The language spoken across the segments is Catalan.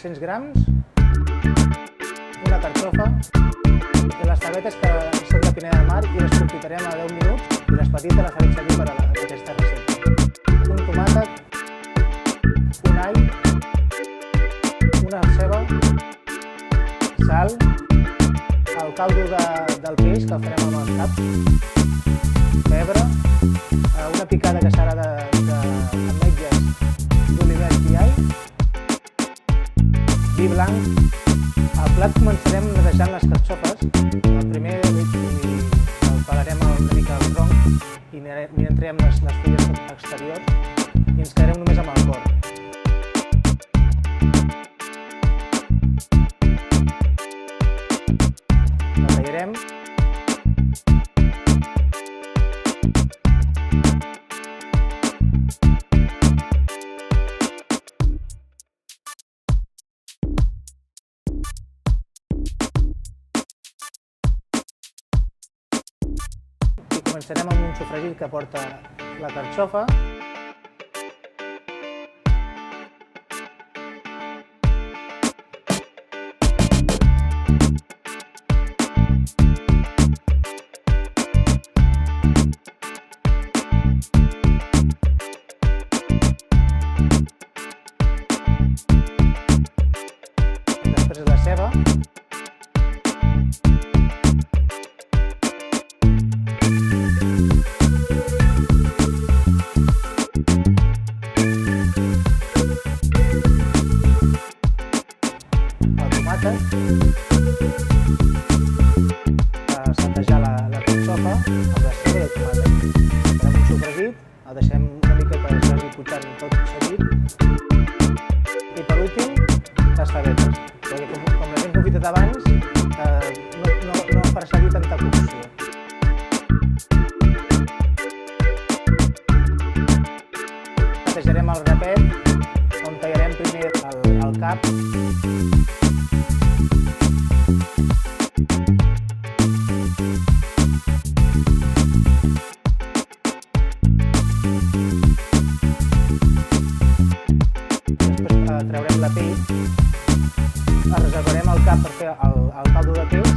300 grams, una carxofa i les tabetes que són de Pineda de Mar i les confitarem a 10 minuts i les petites les farem servir per a aquesta recepta. Un tomàquet, un all, una ceba, sal, el caldo del peix que el farem amb els caps, pebre, una picada que serà d'ametlles, d'olivet i all, vi blanc. Al plat començarem netejant les carxofes. El primer el pelarem una mica al tronc i n'hi traiem les fulles exteriors i ens quedarem només amb el cor. La tallarem. I començarem amb un sofregit que porta la carxofa, després la ceba, saltejar la carxofa amb la ceba i el tomàquet. Farem un sofregit, el deixem una mica que es vagi putxant tot seguit. I per últim, les tabetes. Perquè com les hem confitat abans, no farà servir tanta cocció. Netejarem el rapet, on tallarem primer el cap. Traurem la pell, reservarem el cap per fer el caldo de peix.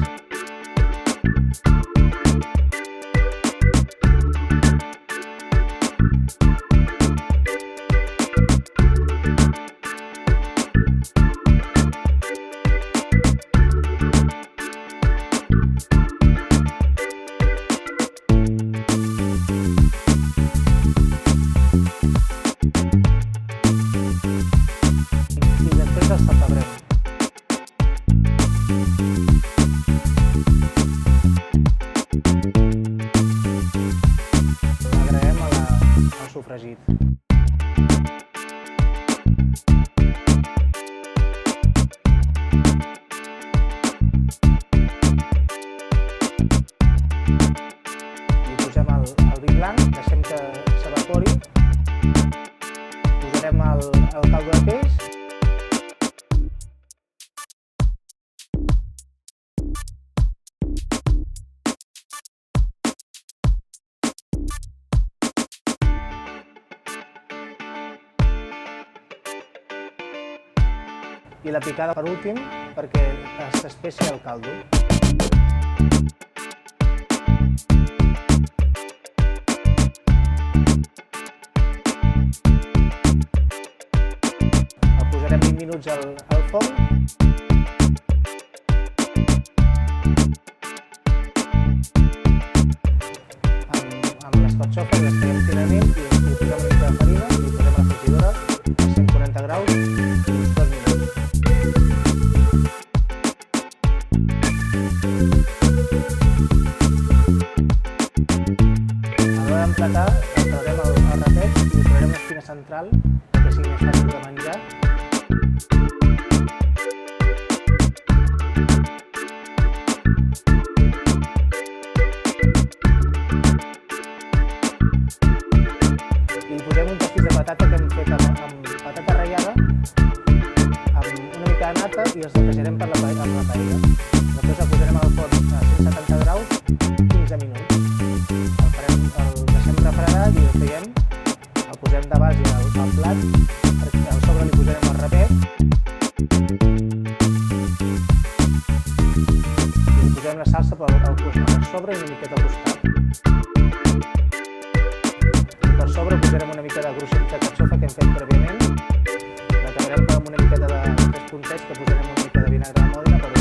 Agreguem el sofregit. I posem el vi blanc, deixem que s'evapori. Posarem el caldo de peix. I la picada per últim perquè s'espessi el caldo. El posarem 20 minuts al forn. Amb les carxofes les traiem finament i posem una mica de farina i posem a la fregidora a 140 graus i uns 2 minuts. A l'hora d'emplatar, traurem el rapet i li posarem l'espina central perquè sigui més fàcil de menjar. I li posem un pastís de patata que hem fet amb patata ratllada, amb una mica de nata i els netejarem amb la paella. Després el posarem al forn a 170 graus 15 minuts. El deixem refredar i el traiem, el posem de base al plat, a sobre li posarem el rapet amb una miqueta de 3 puntets, que posarem una mica de vinagre de Mòdena per